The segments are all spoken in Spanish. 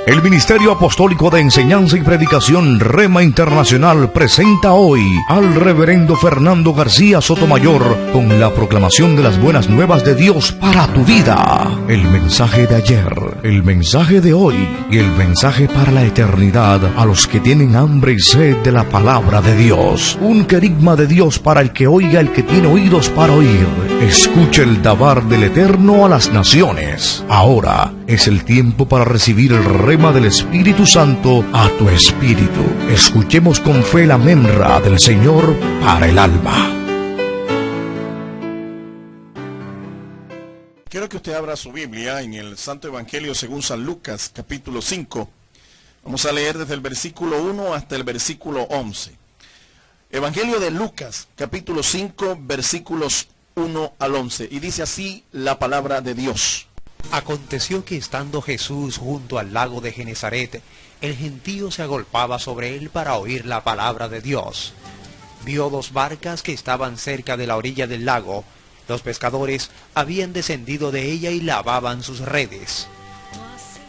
El Ministerio Apostólico de Enseñanza y Predicación Rema Internacional presenta hoy al Reverendo Fernando García Sotomayor con la proclamación de las buenas nuevas de Dios para tu vida. El mensaje de ayer, el mensaje de hoy y el mensaje para la eternidad a los que tienen hambre y sed de la palabra de Dios. Un querigma de Dios para el que oiga, el que tiene oídos para oír. Escuche el dabar del Eterno a las naciones. Ahora es el tiempo para recibir el rema del Espíritu Santo a tu espíritu. Escuchemos con fe la memra del Señor para el alma. Quiero que usted abra su Biblia en el Santo Evangelio según San Lucas, capítulo 5. Vamos a leer desde el versículo 1 hasta el versículo 11. Evangelio de Lucas, capítulo 5, versículos 1 al 11. Y dice así la palabra de Dios. Aconteció que estando Jesús junto al lago de Genezaret, el gentío se agolpaba sobre él para oír la palabra de Dios. Vio dos barcas que estaban cerca de la orilla del lago. Los pescadores habían descendido de ella y lavaban sus redes.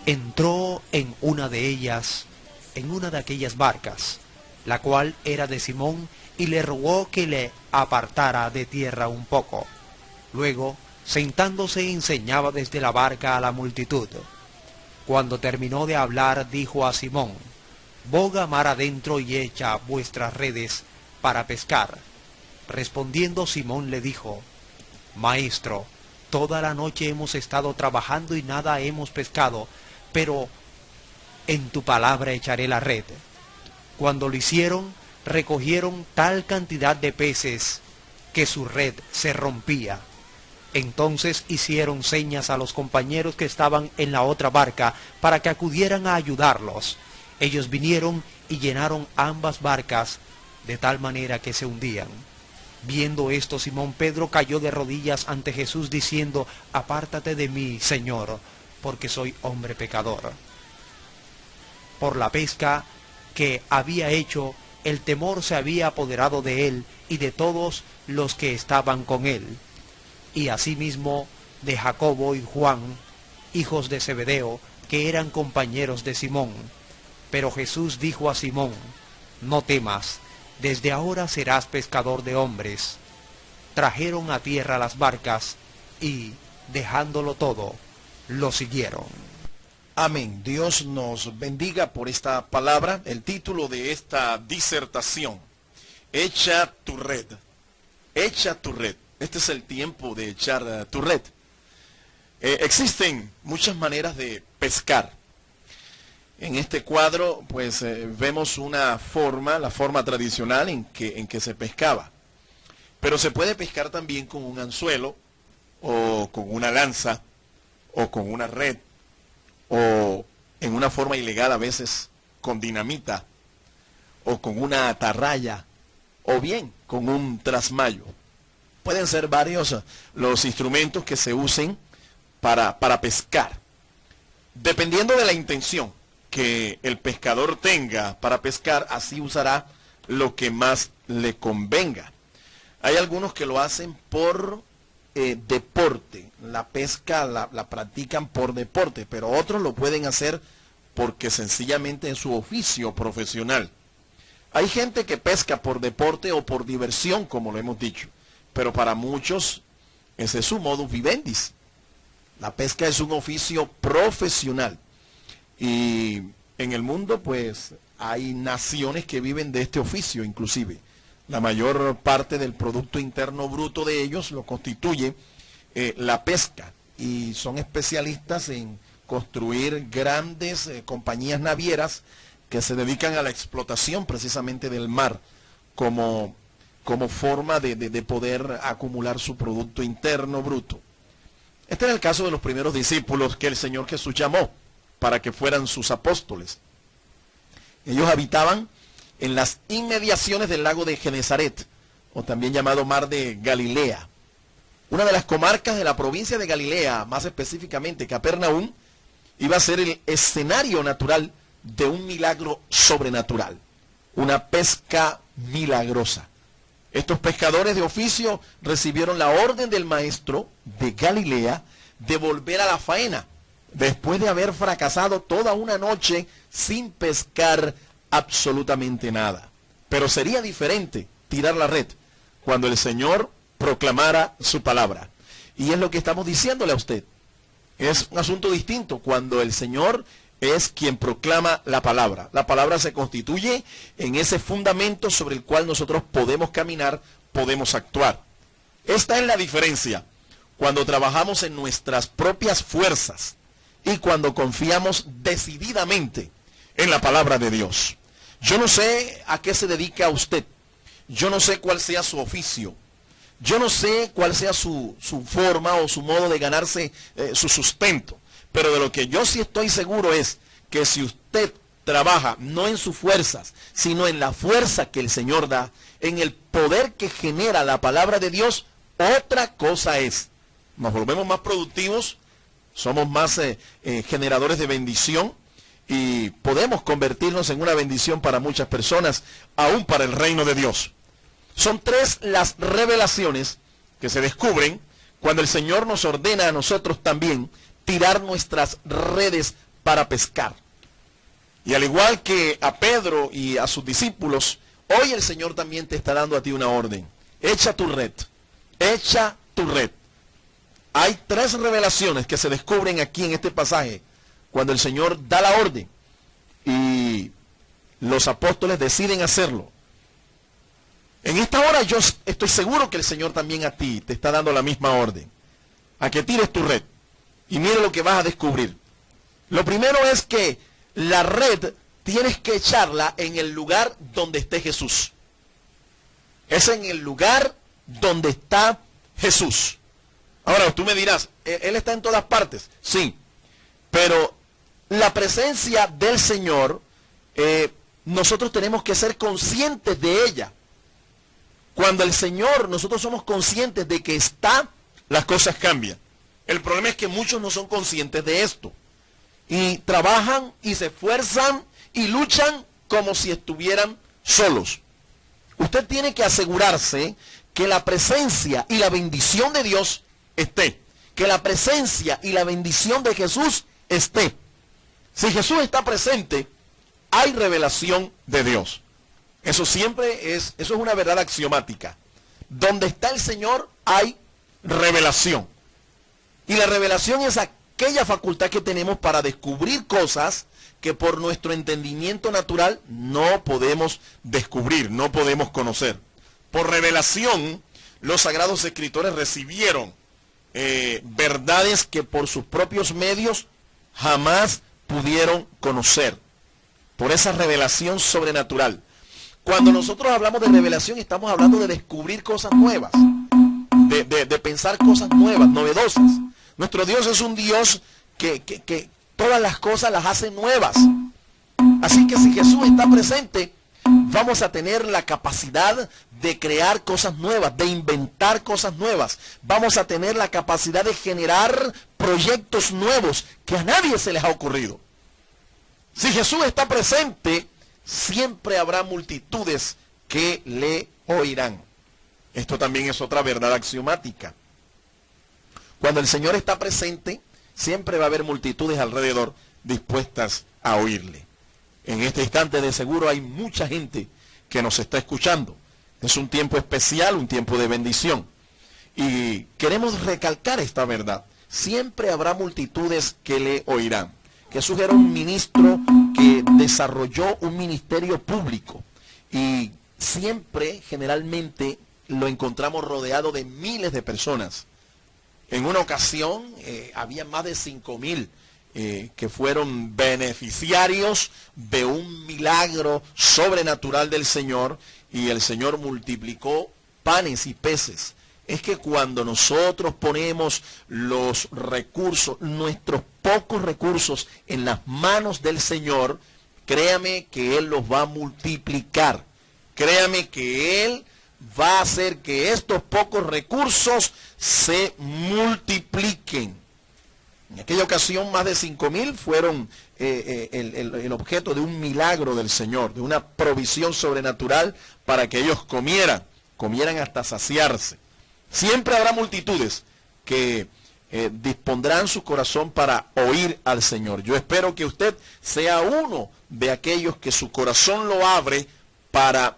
Entró en una de ellas, en una de aquellas barcas, la cual era de Simón, y le rogó que le apartara de tierra un poco. Luego, sentándose, enseñaba desde la barca a la multitud. Cuando terminó de hablar, dijo a Simón: boga mar adentro y echa vuestras redes para pescar. Respondiendo Simón le dijo: Maestro, toda la noche hemos estado trabajando y nada hemos pescado, pero en tu palabra echaré la red. Cuando lo hicieron, recogieron tal cantidad de peces que su red se rompía. Entonces hicieron señas a los compañeros que estaban en la otra barca para que acudieran a ayudarlos. Ellos vinieron y llenaron ambas barcas de tal manera que se hundían. Viendo esto, Simón Pedro cayó de rodillas ante Jesús diciendo: apártate de mí, Señor, porque soy hombre pecador. Por la pesca que había hecho, el temor se había apoderado de él y de todos los que estaban con él, y asimismo de Jacobo y Juan, hijos de Zebedeo, que eran compañeros de Simón. Pero Jesús dijo a Simón: no temas, desde ahora serás pescador de hombres. Trajeron a tierra las barcas y, dejándolo todo, lo siguieron. Amén. Dios nos bendiga por esta palabra. El título de esta disertación: echa tu red. Echa tu red. Este es el tiempo de echar tu red. Existen muchas maneras de pescar. En este cuadro, pues, vemos una forma, la forma tradicional en que se pescaba. Pero se puede pescar también con un anzuelo, o con una lanza, o con una red, o en una forma ilegal a veces con dinamita, o con una atarraya, o bien con un trasmayo. Pueden ser varios los instrumentos que se usen para pescar. Dependiendo de la intención que el pescador tenga para pescar, así usará lo que más le convenga. Hay algunos que lo hacen por deporte. La pesca la practican por deporte, pero otros lo pueden hacer porque sencillamente es su oficio profesional. Hay gente que pesca por deporte o por diversión, como lo hemos dicho. Pero para muchos ese es su modus vivendi. La pesca es un oficio profesional. Y en el mundo, pues, hay naciones que viven de este oficio, inclusive. La mayor parte del Producto Interno Bruto de ellos lo constituye la pesca. Y son especialistas en construir grandes compañías navieras que se dedican a la explotación precisamente del mar como forma de poder acumular su Producto Interno Bruto. Este era el caso de los primeros discípulos que el Señor Jesús llamó para que fueran sus apóstoles. Ellos habitaban en las inmediaciones del lago de Genezaret, o también llamado Mar de Galilea. Una de las comarcas de la provincia de Galilea, más específicamente Capernaum, iba a ser el escenario natural de un milagro sobrenatural, una pesca milagrosa. Estos pescadores de oficio recibieron la orden del maestro de Galilea de volver a la faena. después de haber fracasado toda una noche sin pescar absolutamente nada. Pero sería diferente tirar la red cuando el Señor proclamara su palabra. Y es lo que estamos diciéndole a usted. Es un asunto distinto cuando el Señor es quien proclama la palabra. La palabra se constituye en ese fundamento sobre el cual nosotros podemos caminar, podemos actuar. Esta es la diferencia cuando trabajamos en nuestras propias fuerzas y cuando confiamos decididamente en la palabra de Dios. Yo no sé a qué se dedica usted. Yo no sé cuál sea su oficio. Yo no sé cuál sea su forma o su modo de ganarse su sustento. Pero de lo que yo sí estoy seguro es que si usted trabaja no en sus fuerzas, sino en la fuerza que el Señor da, en el poder que genera la palabra de Dios, otra cosa es. Nos volvemos más productivos, somos más generadores de bendición y podemos convertirnos en una bendición para muchas personas, aún para el reino de Dios. Son 3 las revelaciones que se descubren cuando el Señor nos ordena a nosotros también tirar nuestras redes para pescar. Y al igual que a Pedro y a sus discípulos, hoy el Señor también te está dando a ti una orden. Echa tu red, echa tu red. Hay 3 revelaciones que se descubren aquí en este pasaje, cuando el Señor da la orden y los apóstoles deciden hacerlo. En esta hora yo estoy seguro que el Señor también a ti te está dando la misma orden, a que tires tu red. Y mire lo que vas a descubrir. Lo primero es que la red tienes que echarla en el lugar donde esté Jesús. Es en el lugar donde está Jesús. Ahora tú me dirás, Él está en todas partes. Sí, pero la presencia del Señor, nosotros tenemos que ser conscientes de ella. Cuando el Señor, nosotros somos conscientes de que está, las cosas cambian. El problema es que muchos no son conscientes de esto. Y trabajan y se esfuerzan y luchan como si estuvieran solos. Usted tiene que asegurarse que la presencia y la bendición de Dios esté. Que la presencia y la bendición de Jesús esté. Si Jesús está presente, hay revelación de Dios. Eso siempre es, eso es una verdad axiomática. Donde está el Señor hay revelación. Y la revelación es aquella facultad que tenemos para descubrir cosas que por nuestro entendimiento natural no podemos descubrir, no podemos conocer. Por revelación, los sagrados escritores recibieron verdades que por sus propios medios jamás pudieron conocer. Por esa revelación sobrenatural. Cuando nosotros hablamos de revelación, estamos hablando de descubrir cosas nuevas, de pensar cosas nuevas, novedosas. Nuestro Dios es un Dios que todas las cosas las hace nuevas. Así que si Jesús está presente, vamos a tener la capacidad de crear cosas nuevas, de inventar cosas nuevas. Vamos a tener la capacidad de generar proyectos nuevos que a nadie se les ha ocurrido. Si Jesús está presente, siempre habrá multitudes que le oirán. Esto también es otra verdad axiomática. Cuando el Señor está presente, siempre va a haber multitudes alrededor dispuestas a oírle. En este instante de seguro hay mucha gente que nos está escuchando. Es un tiempo especial, un tiempo de bendición. Y queremos recalcar esta verdad. Siempre habrá multitudes que le oirán. Jesús era un ministro que desarrolló un ministerio público y siempre, generalmente, lo encontramos rodeado de miles de personas. En una ocasión había más de 5,000 que fueron beneficiarios de un milagro sobrenatural del Señor y el Señor multiplicó panes y peces. Es que cuando nosotros ponemos los recursos, nuestros pocos recursos en las manos del Señor, créame que Él los va a multiplicar. Créame que Él va a hacer que estos pocos recursos se multipliquen. En aquella ocasión más de 5,000 fueron el objeto de un milagro del Señor, de una provisión sobrenatural para que ellos comieran hasta saciarse. Siempre habrá multitudes que dispondrán su corazón para oír al Señor. Yo espero que usted sea uno de aquellos que su corazón lo abre para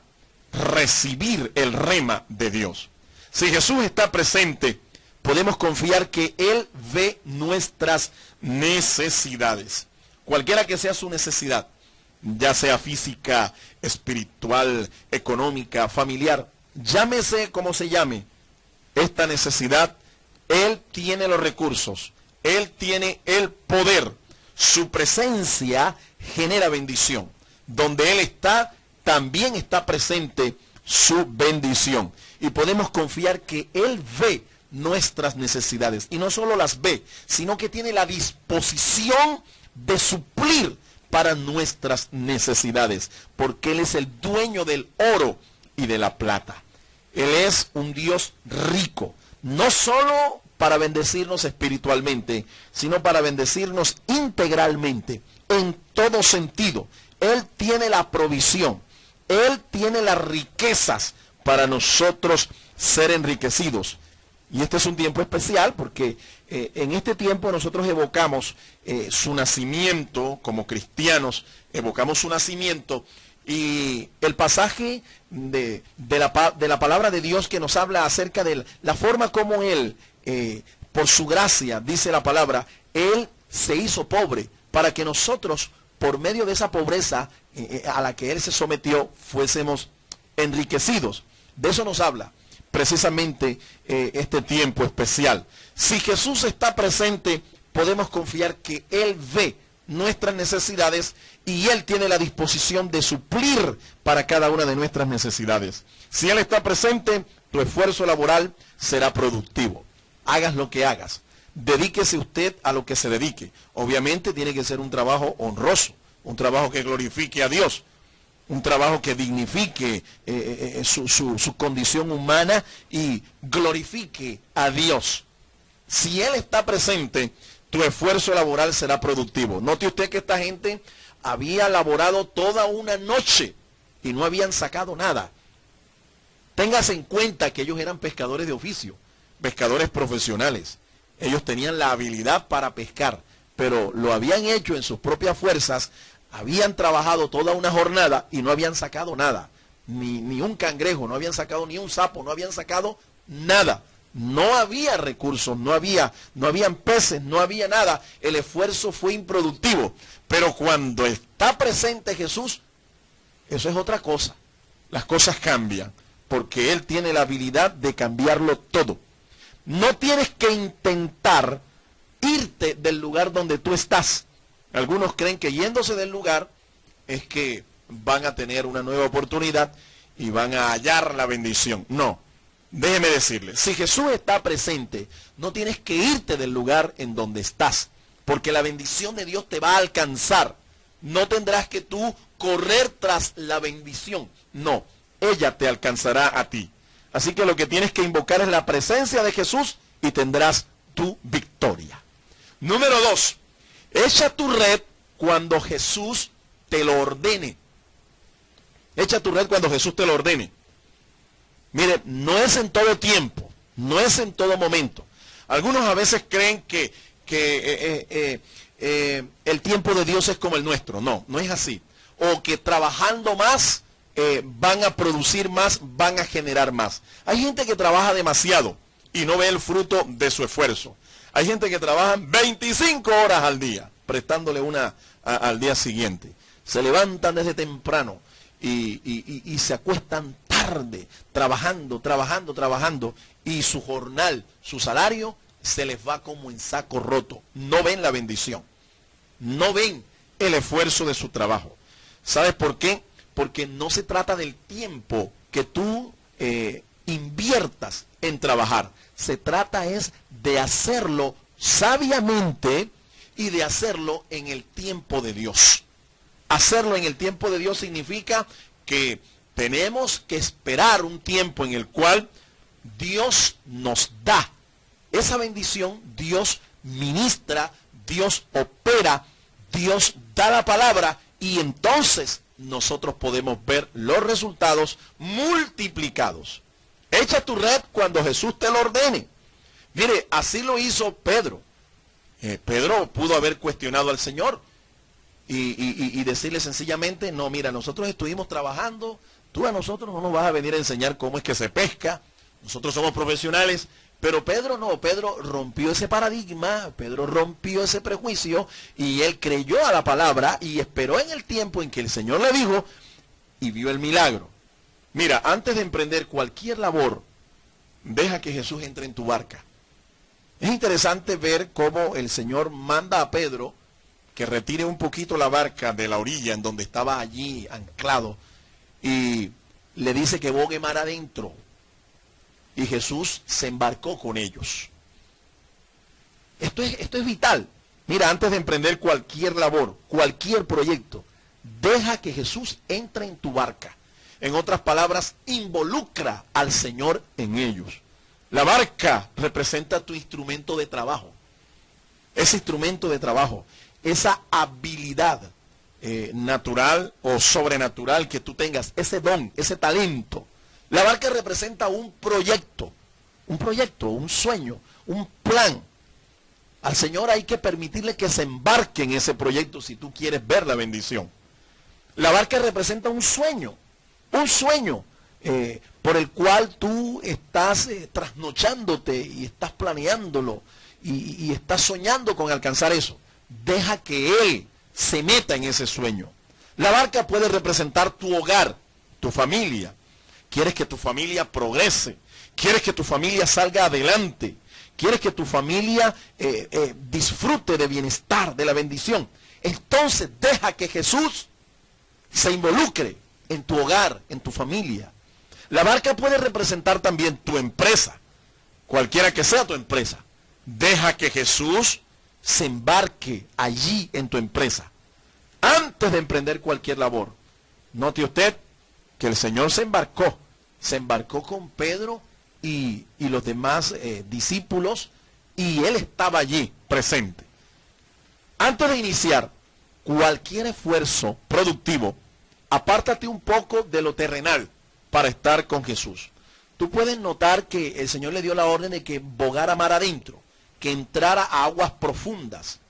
recibir el rema de Dios. Si Jesús está presente, podemos confiar que Él ve nuestras necesidades. Cualquiera que sea su necesidad, ya sea física, espiritual, económica, familiar, llámese como se llame, esta necesidad, Él tiene los recursos, Él tiene el poder. Su presencia genera bendición. Donde Él está, también está presente su bendición. Y podemos confiar que Él ve nuestras necesidades. Y no solo las ve, sino que tiene la disposición de suplir para nuestras necesidades. Porque Él es el dueño del oro y de la plata. Él es un Dios rico. No solo para bendecirnos espiritualmente, sino para bendecirnos integralmente, en todo sentido. Él tiene la provisión. Él tiene las riquezas para nosotros ser enriquecidos. Y este es un tiempo especial porque en este tiempo nosotros evocamos su nacimiento como cristianos, evocamos su nacimiento, y el pasaje de la palabra de Dios que nos habla acerca de la forma como Él, por su gracia, dice la palabra, Él se hizo pobre para que nosotros, por medio de esa pobreza a la que Él se sometió, fuésemos enriquecidos. De eso nos habla precisamente este tiempo especial. Si Jesús está presente, podemos confiar que Él ve nuestras necesidades y Él tiene la disposición de suplir para cada una de nuestras necesidades. Si Él está presente, tu esfuerzo laboral será productivo. Hagas lo que hagas. Dedíquese usted a lo que se dedique. Obviamente tiene que ser un trabajo honroso, un trabajo que glorifique a Dios, un trabajo que dignifique su condición humana y glorifique a Dios. Si Él está presente, tu esfuerzo laboral será productivo. Note usted que esta gente había laborado toda una noche y no habían sacado nada. Téngase en cuenta que ellos eran pescadores de oficio, pescadores profesionales. Ellos tenían la habilidad para pescar, pero lo habían hecho en sus propias fuerzas. Habían trabajado toda una jornada y no habían sacado nada. Ni un cangrejo, no habían sacado ni un sapo, no habían sacado nada. No había recursos, no habían peces, no había nada. El esfuerzo fue improductivo. Pero cuando está presente Jesús, eso es otra cosa. Las cosas cambian, porque Él tiene la habilidad de cambiarlo todo. No tienes que intentar irte del lugar donde tú estás. Algunos creen que yéndose del lugar es que van a tener una nueva oportunidad y van a hallar la bendición. No. Déjeme decirle, si Jesús está presente, no tienes que irte del lugar en donde estás, porque la bendición de Dios te va a alcanzar. No tendrás que tú correr tras la bendición. No, ella te alcanzará a ti. Así que lo que tienes que invocar es la presencia de Jesús y tendrás tu victoria. Número 2, echa tu red cuando Jesús te lo ordene. Echa tu red cuando Jesús te lo ordene. Mire, no es en todo tiempo, no es en todo momento. Algunos a veces creen que el tiempo de Dios es como el nuestro. No, no es así. O que trabajando más van a producir más, van a generar más. Hay gente que trabaja demasiado y no ve el fruto de su esfuerzo. Hay gente que trabaja 25 horas al día, prestándole una al día siguiente. Se levantan desde temprano y se acuestan tarde, trabajando, y su jornal, su salario, se les va como en saco roto. No ven la bendición, no ven el esfuerzo de su trabajo. ¿Sabes por qué? Porque no se trata del tiempo que tú inviertas en trabajar. Se trata es de hacerlo sabiamente y de hacerlo en el tiempo de Dios. Hacerlo en el tiempo de Dios significa que tenemos que esperar un tiempo en el cual Dios nos da esa bendición, Dios ministra, Dios opera, Dios da la palabra y entonces nosotros podemos ver los resultados multiplicados. Echa tu red cuando Jesús te lo ordene. Mire, así lo hizo Pedro. Pedro pudo haber cuestionado al Señor y decirle sencillamente, no, mira, nosotros estuvimos trabajando, tú a nosotros no nos vas a venir a enseñar cómo es que se pesca, nosotros somos profesionales. Pero Pedro no, Pedro rompió ese paradigma, Pedro rompió ese prejuicio y él creyó a la palabra y esperó en el tiempo en que el Señor le dijo y vio el milagro. Mira, antes de emprender cualquier labor, deja que Jesús entre en tu barca. Es interesante ver cómo el Señor manda a Pedro que retire un poquito la barca de la orilla en donde estaba allí anclado y le dice que bogue mar adentro. Y Jesús se embarcó con ellos. Esto es vital. Mira, antes de emprender cualquier labor, cualquier proyecto, deja que Jesús entre en tu barca. En otras palabras, involucra al Señor en ellos. La barca representa tu instrumento de trabajo. Ese instrumento de trabajo, esa habilidad natural o sobrenatural que tú tengas, ese don, ese talento. La barca representa un proyecto, un sueño, un plan. Al Señor hay que permitirle que se embarque en ese proyecto si tú quieres ver la bendición. La barca representa un sueño por el cual tú estás trasnochándote y estás planeándolo y estás soñando con alcanzar eso. Deja que Él se meta en ese sueño. La barca puede representar tu hogar, tu familia. Quieres que tu familia progrese, quieres que tu familia salga adelante, quieres que tu familia disfrute de bienestar, de la bendición. Entonces deja que Jesús se involucre en tu hogar, en tu familia. La barca puede representar también tu empresa, cualquiera que sea tu empresa. Deja que Jesús se embarque allí en tu empresa. Antes de emprender cualquier labor, note usted que el Señor se embarcó con Pedro y los demás discípulos, y Él estaba allí presente. Antes de iniciar cualquier esfuerzo productivo, apártate un poco de lo terrenal para estar con Jesús. Tú puedes notar que el Señor le dio la orden de que bogara mar adentro, que entrara a aguas profundas.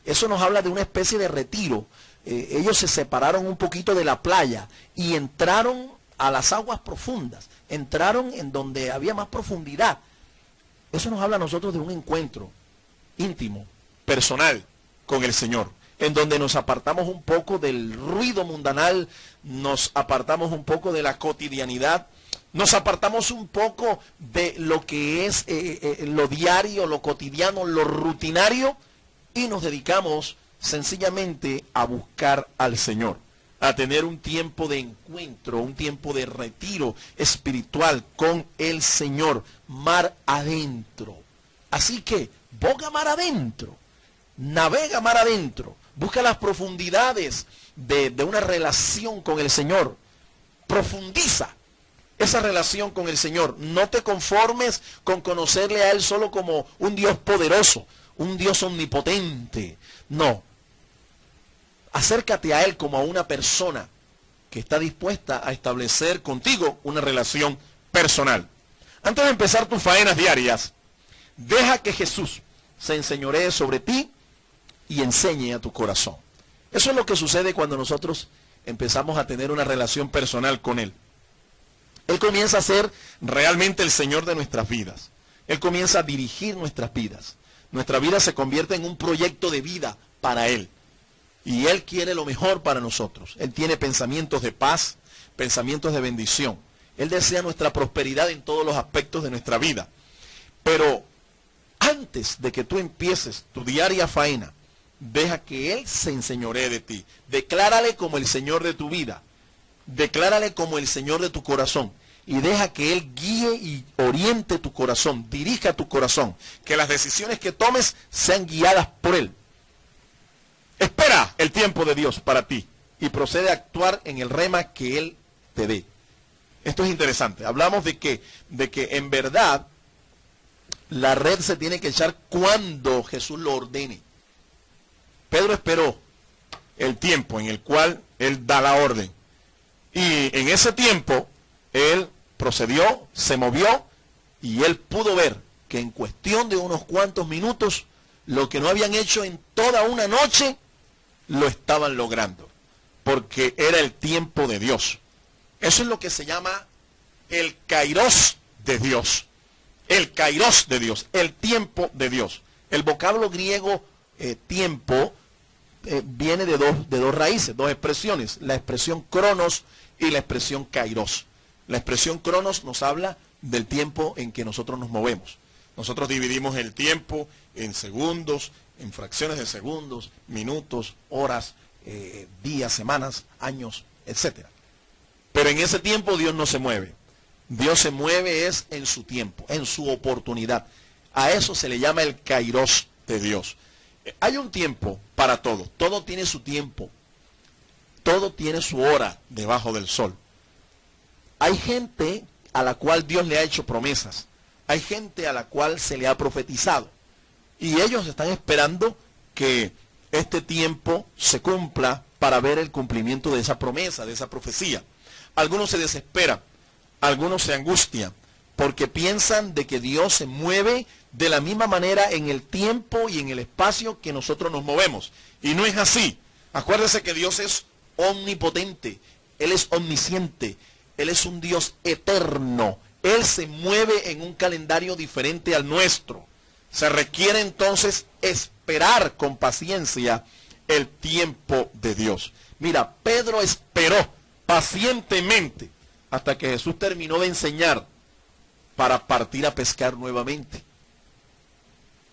Eso nos habla de una especie de retiro. Ellos se separaron un poquito de la playa y entraron a las aguas profundas, entraron en donde había más profundidad. Eso nos habla a nosotros de un encuentro íntimo, personal con el Señor, en donde nos apartamos un poco del ruido mundanal, nos apartamos un poco de la cotidianidad, nos apartamos un poco de lo que es lo diario, lo cotidiano, lo rutinario, y nos dedicamos sencillamente a buscar al Señor, a tener un tiempo de encuentro, un tiempo de retiro espiritual con el Señor, mar adentro. Así que, boga mar adentro, navega mar adentro, busca las profundidades de una relación con el Señor, profundiza esa relación con el Señor. No te conformes con conocerle a Él solo como un Dios poderoso, un Dios omnipotente. No. Acércate a Él como a una persona que está dispuesta a establecer contigo una relación personal. Antes de empezar tus faenas diarias, deja que Jesús se enseñoree sobre ti y enseñe a tu corazón. Eso es lo que sucede cuando nosotros empezamos a tener una relación personal con Él. Él comienza a ser realmente el Señor de nuestras vidas. Él comienza a dirigir nuestras vidas. Nuestra vida se convierte en un proyecto de vida para Él. Y Él quiere lo mejor para nosotros. Él tiene pensamientos de paz, pensamientos de bendición. Él desea nuestra prosperidad en todos los aspectos de nuestra vida. Pero antes de que tú empieces tu diaria faena, deja que Él se enseñoree de ti. Declárale como el Señor de tu vida. Declárale como el Señor de tu corazón. Y deja que Él guíe y oriente tu corazón, dirija tu corazón. Que las decisiones que tomes sean guiadas por Él. Espera el tiempo de Dios para ti y procede a actuar en el rema que Él te dé. Esto es interesante. Hablamos de que en verdad la red se tiene que echar cuando Jesús lo ordene. Pedro esperó el tiempo en el cual Él da la orden. Y en ese tiempo Él procedió, se movió y Él pudo ver que en cuestión de unos cuantos minutos, lo que no habían hecho en toda una noche, lo estaban logrando, porque era el tiempo de Dios. Eso es lo que se llama el kairos de Dios. El kairos de Dios, el tiempo de Dios. El vocablo griego tiempo viene de dos raíces, dos expresiones, la expresión cronos y la expresión kairos. La expresión cronos nos habla del tiempo en que nosotros nos movemos. Nosotros dividimos el tiempo en segundos, en fracciones de segundos, minutos, horas, días, semanas, años, etc. Pero en ese tiempo Dios no se mueve. Dios se mueve es en su tiempo, en su oportunidad. A eso se le llama el kairos de Dios. Hay un tiempo para todo. Todo tiene su tiempo. Todo tiene su hora debajo del sol. Hay gente a la cual Dios le ha hecho promesas. Hay gente a la cual se le ha profetizado. Y ellos están esperando que este tiempo se cumpla para ver el cumplimiento de esa promesa, de esa profecía. Algunos se desesperan, algunos se angustian, porque piensan de que Dios se mueve de la misma manera en el tiempo y en el espacio que nosotros nos movemos. Y no es así. Acuérdense que Dios es omnipotente, Él es omnisciente, Él es un Dios eterno. Él se mueve en un calendario diferente al nuestro. Se requiere entonces esperar con paciencia el tiempo de Dios. Mira, Pedro esperó pacientemente hasta que Jesús terminó de enseñar para partir a pescar nuevamente.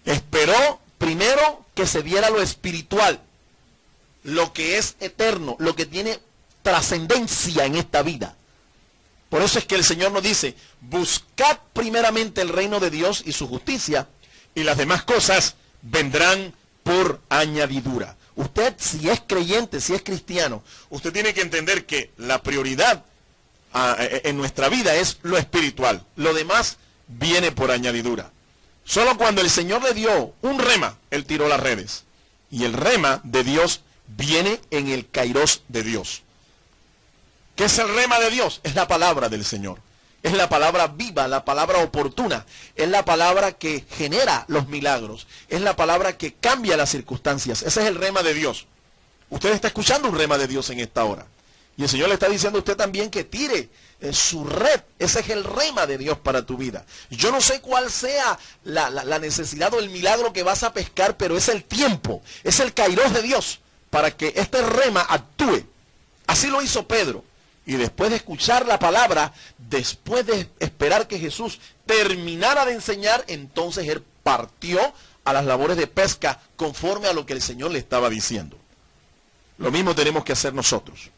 Esperó primero que se viera lo espiritual, lo que es eterno, lo que tiene trascendencia en esta vida. Por eso es que el Señor nos dice, buscad primeramente el reino de Dios y su justicia, y las demás cosas vendrán por añadidura. Usted, si es creyente, si es cristiano, usted tiene que entender que la prioridad en nuestra vida es lo espiritual. Lo demás viene por añadidura. Solo cuando el Señor le dio un rema, Él tiró las redes. Y el rema de Dios viene en el kairos de Dios. ¿Qué es el rema de Dios? Es la palabra del Señor. Es la palabra viva, la palabra oportuna. Es la palabra que genera los milagros. Es la palabra que cambia las circunstancias. Ese es el rema de Dios. Usted está escuchando un rema de Dios en esta hora. Y el Señor le está diciendo a usted también que tire su red. Ese es el rema de Dios para tu vida. Yo no sé cuál sea la necesidad o el milagro que vas a pescar, pero es el tiempo. Es el kairos de Dios para que este rema actúe. Así lo hizo Pedro. Y después de escuchar la palabra, después de esperar que Jesús terminara de enseñar, entonces él partió a las labores de pesca conforme a lo que el Señor le estaba diciendo. Lo mismo tenemos que hacer nosotros.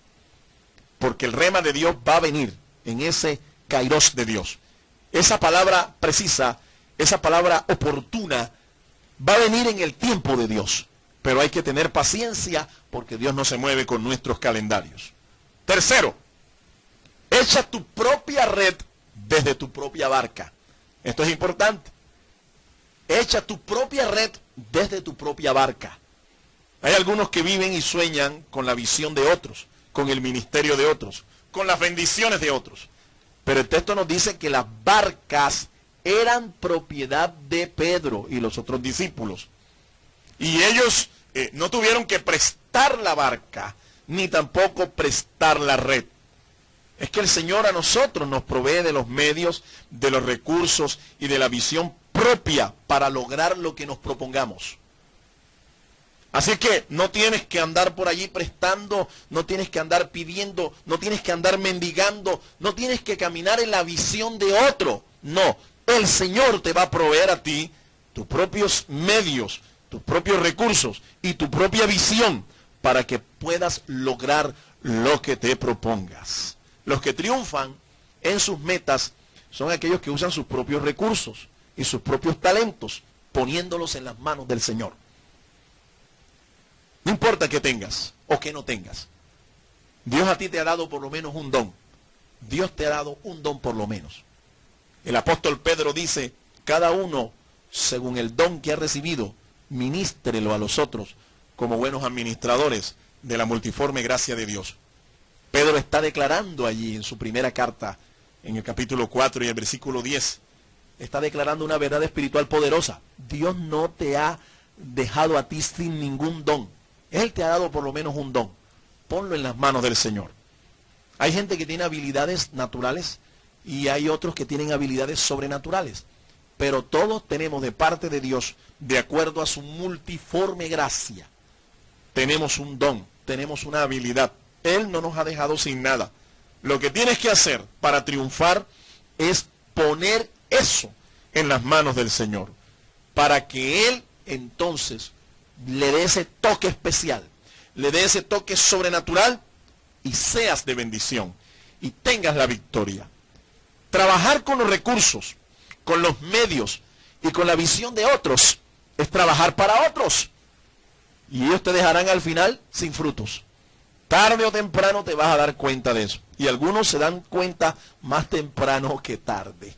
Porque el rema de Dios va a venir en ese kairos de Dios. Esa palabra precisa, esa palabra oportuna, va a venir en el tiempo de Dios. Pero hay que tener paciencia porque Dios no se mueve con nuestros calendarios. Tercero, echa tu propia red desde tu propia barca. Esto es importante. Echa tu propia red desde tu propia barca. Hay algunos que viven y sueñan con la visión de otros, con el ministerio de otros, con las bendiciones de otros. Pero el texto nos dice que las barcas eran propiedad de Pedro y los otros discípulos. Y ellos no tuvieron que prestar la barca, ni tampoco prestar la red. Es que el Señor a nosotros nos provee de los medios, de los recursos y de la visión propia para lograr lo que nos propongamos. Así que no tienes que andar por allí prestando, no tienes que andar pidiendo, no tienes que andar mendigando, no tienes que caminar en la visión de otro. No, el Señor te va a proveer a ti tus propios medios, tus propios recursos y tu propia visión para que puedas lograr lo que te propongas. Los que triunfan en sus metas son aquellos que usan sus propios recursos y sus propios talentos, poniéndolos en las manos del Señor. No importa que tengas o que no tengas. Dios a ti te ha dado por lo menos un don. Dios te ha dado un don por lo menos. El apóstol Pedro dice, cada uno, según el don que ha recibido, ministrelo a los otros como buenos administradores de la multiforme gracia de Dios. Pedro está declarando allí en su primera carta, en el capítulo 4 y el versículo 10, está declarando una verdad espiritual poderosa. Dios no te ha dejado a ti sin ningún don. Él te ha dado por lo menos un don. Ponlo en las manos del Señor. Hay gente que tiene habilidades naturales y hay otros que tienen habilidades sobrenaturales. Pero todos tenemos de parte de Dios, de acuerdo a su multiforme gracia, tenemos un don, tenemos una habilidad. Él no nos ha dejado sin nada. Lo que tienes que hacer para triunfar es poner eso en las manos del Señor, para que Él entonces le dé ese toque especial, le dé ese toque sobrenatural y seas de bendición y tengas la victoria. Trabajar con los recursos, con los medios y con la visión de otros es trabajar para otros, y ellos te dejarán al final sin frutos. Tarde o temprano te vas a dar cuenta de eso, y algunos se dan cuenta más temprano que tarde.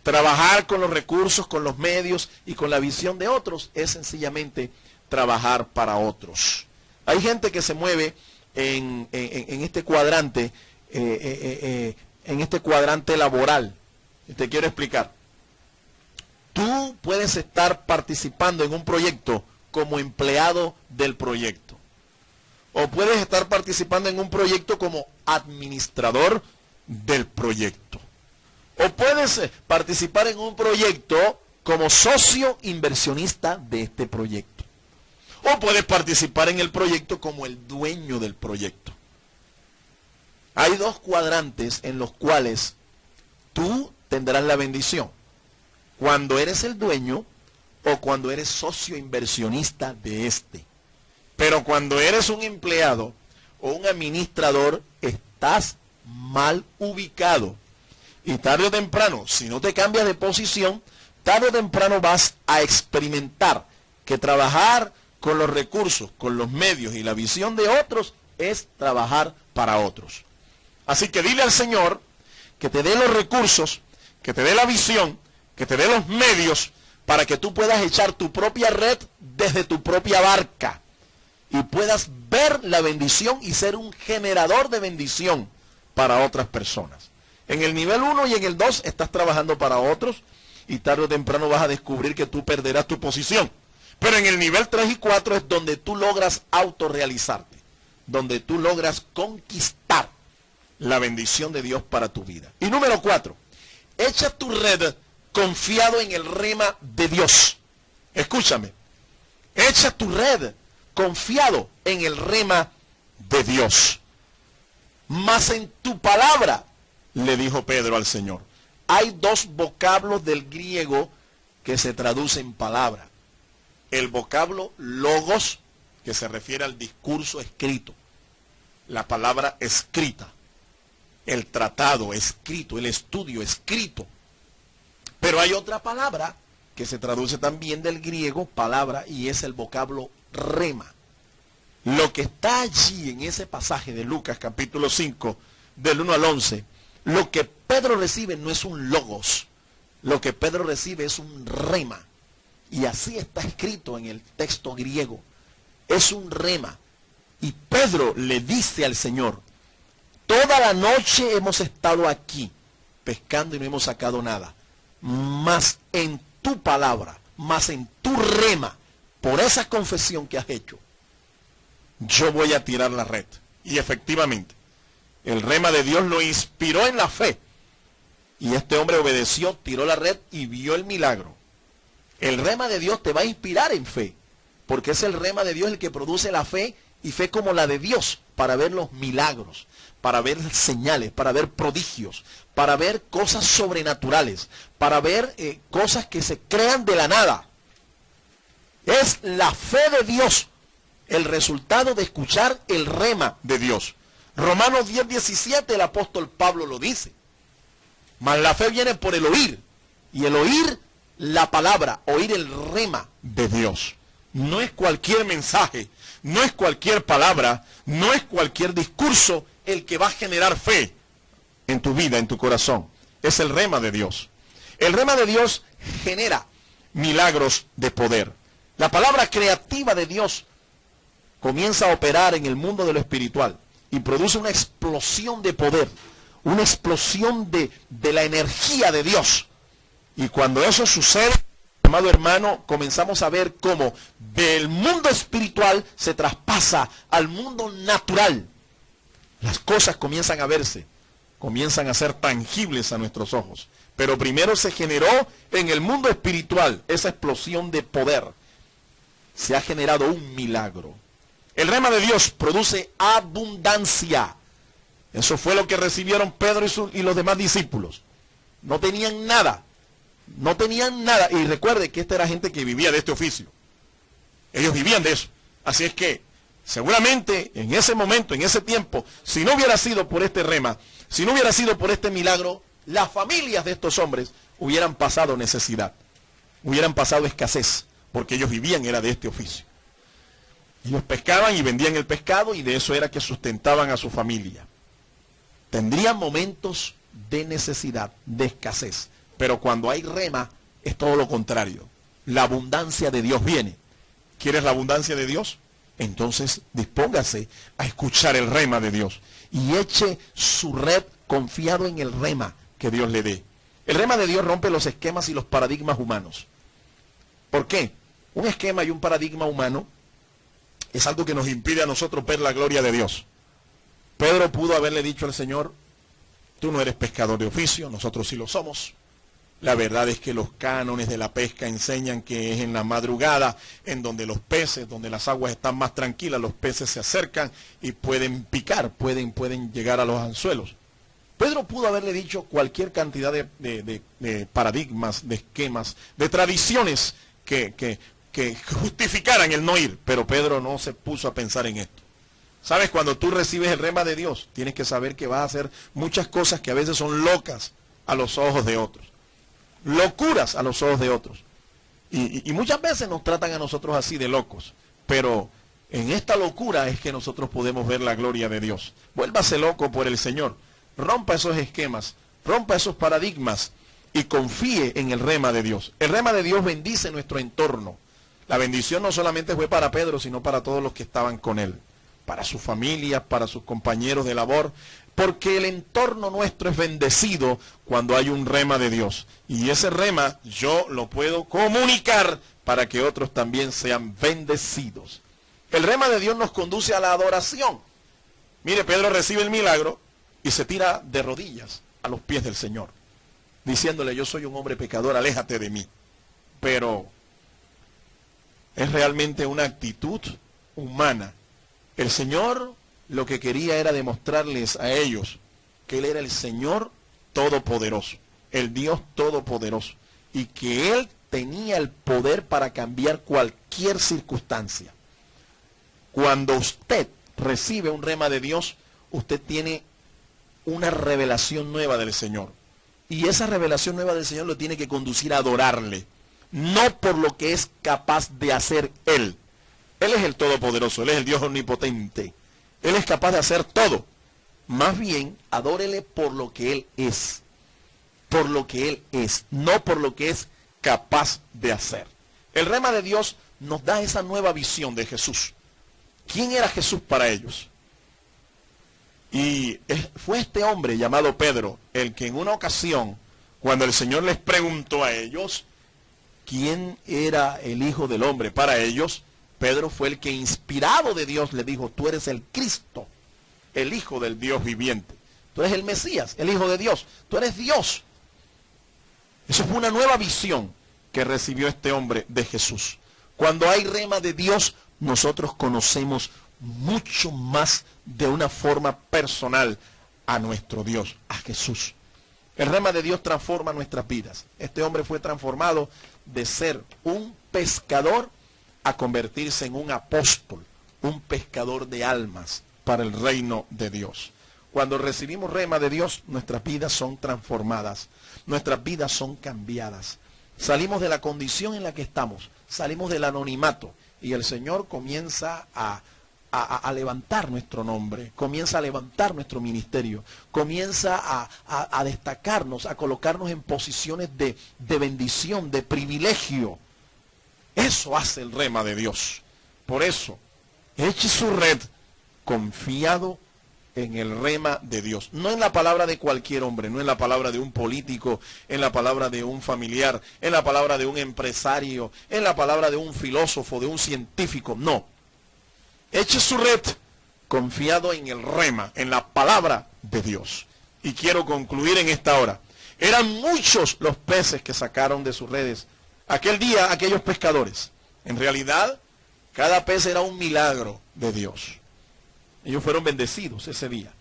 Trabajar con los recursos, con los medios y con la visión de otros es sencillamente trabajar para otros. Hay gente que se mueve en este cuadrante, en este cuadrante laboral. Te quiero explicar. Tú puedes estar participando en un proyecto como empleado del proyecto, o puedes estar participando en un proyecto como administrador del proyecto, o puedes participar en un proyecto como socio inversionista de este proyecto, o puedes participar en el proyecto como el dueño del proyecto. Hay dos cuadrantes en los cuales tú tendrás la bendición: cuando eres el dueño o cuando eres socio inversionista de este. Pero cuando eres un empleado o un administrador, estás mal ubicado. Y tarde o temprano, si no te cambias de posición, tarde o temprano vas a experimentar que trabajar con los recursos, con los medios y la visión de otros es trabajar para otros. Así que dile al Señor que te dé los recursos, que te dé la visión, que te dé los medios para que tú puedas echar tu propia red desde tu propia barca y puedas ver la bendición y ser un generador de bendición para otras personas. En el nivel 1 y en el 2 estás trabajando para otros y tarde o temprano vas a descubrir que tú perderás tu posición. Pero en el nivel 3 y 4 es donde tú logras autorrealizarte, donde tú logras conquistar la bendición de Dios para tu vida. Y número 4, echa tu red confiado en el rema de Dios. Escúchame, echa tu red confiado en el rema de Dios. Mas en tu palabra, le dijo Pedro al Señor. Hay dos vocablos del griego que se traducen palabra. El vocablo logos, que se refiere al discurso escrito, la palabra escrita, el tratado escrito, el estudio escrito. Pero hay otra palabra que se traduce también del griego palabra y es el vocablo rema. Lo que está allí en ese pasaje de Lucas capítulo 5 del 1 al 11, lo que Pedro recibe no es un logos, lo que Pedro recibe es un rema. Y así está escrito en el texto griego, es un rema. Y Pedro le dice al Señor: toda la noche hemos estado aquí pescando y no hemos sacado nada. Mas en tu palabra, mas en tu rema, por esa confesión que has hecho, yo voy a tirar la red. Y efectivamente, el rema de Dios lo inspiró en la fe. Y este hombre obedeció, tiró la red y vio el milagro. El rema de Dios te va a inspirar en fe, porque es el rema de Dios el que produce la fe, y fe como la de Dios, para ver los milagros, para ver señales, para ver prodigios, para ver cosas sobrenaturales, para ver cosas que se crean de la nada. Es la fe de Dios el resultado de escuchar el rema de Dios. Romanos 10:17, el apóstol Pablo lo dice. Mas la fe viene por el oír, y el oír la palabra, oír el rema de Dios. No es cualquier mensaje, no es cualquier palabra, no es cualquier discurso el que va a generar fe en tu vida, en tu corazón. Es el rema de Dios. El rema de Dios genera milagros de poder. La palabra creativa de Dios comienza a operar en el mundo de lo espiritual y produce una explosión de poder, una explosión de la energía de Dios. Y cuando eso sucede, amado hermano, comenzamos a ver cómo del mundo espiritual se traspasa al mundo natural. Las cosas comienzan a verse, comienzan a ser tangibles a nuestros ojos. Pero primero se generó en el mundo espiritual esa explosión de poder. Se ha generado un milagro. El rema de Dios produce abundancia. Eso fue lo que recibieron Pedro y los demás discípulos. No tenían nada. No tenían nada. Y recuerde que esta era gente que vivía de este oficio. Ellos vivían de eso. Así es que seguramente en ese momento, en ese tiempo, si no hubiera sido por este rema, si no hubiera sido por este milagro, las familias de estos hombres hubieran pasado necesidad, hubieran pasado escasez, porque ellos vivían era de este oficio. Ellos pescaban y vendían el pescado y de eso era que sustentaban a su familia. Tendrían momentos de necesidad, de escasez, pero cuando hay rema es todo lo contrario. La abundancia de Dios viene. ¿Quieres la abundancia de Dios? Entonces dispóngase a escuchar el rema de Dios y eche su red confiado en el rema que Dios le dé. El rema de Dios rompe los esquemas y los paradigmas humanos. ¿Por qué? Un esquema y un paradigma humano es algo que nos impide a nosotros ver la gloria de Dios. Pedro pudo haberle dicho al Señor, tú no eres pescador de oficio, nosotros sí lo somos. La verdad es que los cánones de la pesca enseñan que es en la madrugada, en donde los peces, donde las aguas están más tranquilas, los peces se acercan y pueden picar, pueden llegar a los anzuelos. Pedro pudo haberle dicho cualquier cantidad de paradigmas, de esquemas, de tradiciones que justificaran el no ir, pero Pedro no se puso a pensar en esto. ¿Sabes? Cuando tú recibes el rema de Dios, tienes que saber que vas a hacer muchas cosas que a veces son locas a los ojos de otros. Locuras a los ojos de otros. Y muchas veces nos tratan a nosotros así de locos, pero en esta locura es que nosotros podemos ver la gloria de Dios. Vuélvase loco por el Señor, rompa esos esquemas, rompa esos paradigmas y confíe en el rema de Dios. El rema de Dios bendice nuestro entorno. La bendición no solamente fue para Pedro, sino para todos los que estaban con él, para su familia, para sus compañeros de labor, porque el entorno nuestro es bendecido cuando hay un rema de Dios. Y ese rema yo lo puedo comunicar para que otros también sean bendecidos. El rema de Dios nos conduce a la adoración. Mire, Pedro recibe el milagro y se tira de rodillas a los pies del Señor, diciéndole, yo soy un hombre pecador, aléjate de mí. Pero es realmente una actitud humana. El Señor lo que quería era demostrarles a ellos que Él era el Señor Todopoderoso, el Dios Todopoderoso, y que Él tenía el poder para cambiar cualquier circunstancia. Cuando usted recibe un rema de Dios, usted tiene una revelación nueva del Señor. Y esa revelación nueva del Señor lo tiene que conducir a adorarle, no por lo que es capaz de hacer Él. Él es el Todopoderoso, Él es el Dios omnipotente. Él es capaz de hacer todo. Más bien, adórele por lo que Él es. Por lo que Él es, no por lo que es capaz de hacer. El rema de Dios nos da esa nueva visión de Jesús. ¿Quién era Jesús para ellos? Y fue este hombre llamado Pedro el que en una ocasión, cuando el Señor les preguntó a ellos quién era el Hijo del Hombre para ellos, Pedro fue el que, inspirado de Dios, le dijo, tú eres el Cristo, el Hijo del Dios viviente. Tú eres el Mesías, el Hijo de Dios. Tú eres Dios. Eso fue una nueva visión que recibió este hombre de Jesús. Cuando hay rema de Dios, nosotros conocemos mucho más de una forma personal a nuestro Dios, a Jesús. El rema de Dios transforma nuestras vidas. Este hombre fue transformado de ser un pescador a convertirse en un apóstol, un pescador de almas para el reino de Dios. Cuando recibimos rema de Dios, nuestras vidas son transformadas, nuestras vidas son cambiadas. Salimos de la condición en la que estamos, salimos del anonimato y el Señor comienza a levantar nuestro nombre, comienza a levantar nuestro ministerio, comienza a destacarnos, a colocarnos en posiciones de bendición, de privilegio. Eso hace el rema de Dios. Por eso, eche su red confiado en el rema de Dios, no en la palabra de cualquier hombre, no en la palabra de un político, en la palabra de un familiar, en la palabra de un empresario, en la palabra de un filósofo, de un científico, no. Eche su red confiado en el rema, en la palabra de Dios. Y quiero concluir en esta hora. Eran muchos los peces que sacaron de sus redes aquel día aquellos pescadores. En realidad, cada pez era un milagro de Dios. Ellos fueron bendecidos ese día.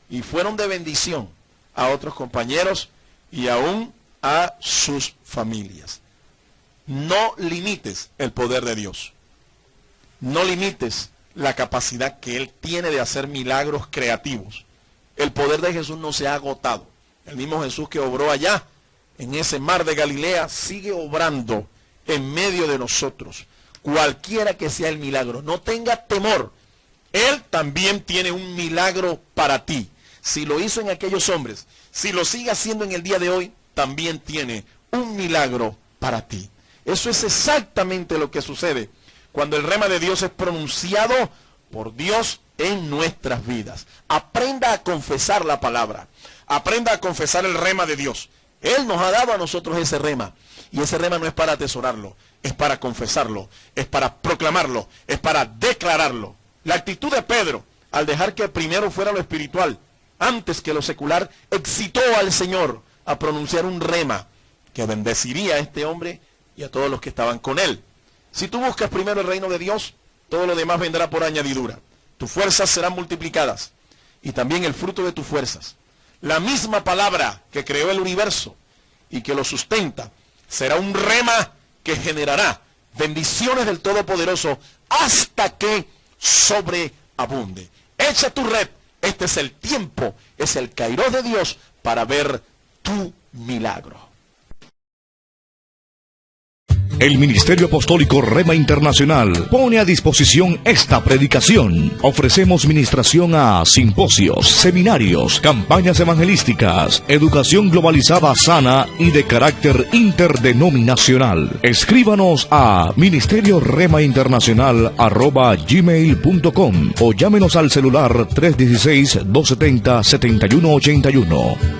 Y fueron de bendición a otros compañeros y aún a sus familias. No limites el poder de Dios. No limites la capacidad que Él tiene de hacer milagros creativos. El poder de Jesús no se ha agotado. El mismo Jesús que obró allá, en ese mar de Galilea, sigue obrando en medio de nosotros. Cualquiera que sea el milagro, no tenga temor. Él también tiene un milagro para ti. Si lo hizo en aquellos hombres, si lo sigue haciendo en el día de hoy, también tiene un milagro para ti. Eso es exactamente lo que sucede cuando el rema de Dios es pronunciado por Dios en nuestras vidas. Aprenda a confesar la palabra. Aprenda a confesar el rema de Dios. Él nos ha dado a nosotros ese rema. Y ese rema no es para atesorarlo, es para confesarlo, es para proclamarlo, es para declararlo. La actitud de Pedro, al dejar que primero fuera lo espiritual, antes que lo secular, excitó al Señor a pronunciar un rema que bendeciría a este hombre y a todos los que estaban con él. Si tú buscas primero el reino de Dios, todo lo demás vendrá por añadidura. Tus fuerzas serán multiplicadas y también el fruto de tus fuerzas. La misma palabra que creó el universo y que lo sustenta será un rema que generará bendiciones del Todopoderoso hasta que sobreabunde. Echa tu red. Este es el tiempo, es el kairos de Dios para ver tu milagro. El Ministerio Apostólico Rema Internacional pone a disposición esta predicación. Ofrecemos ministración a simposios, seminarios, campañas evangelísticas, educación globalizada sana y de carácter interdenominacional. Escríbanos a ministerioremainternacional@gmail.com o llámenos al celular 316-270-7181.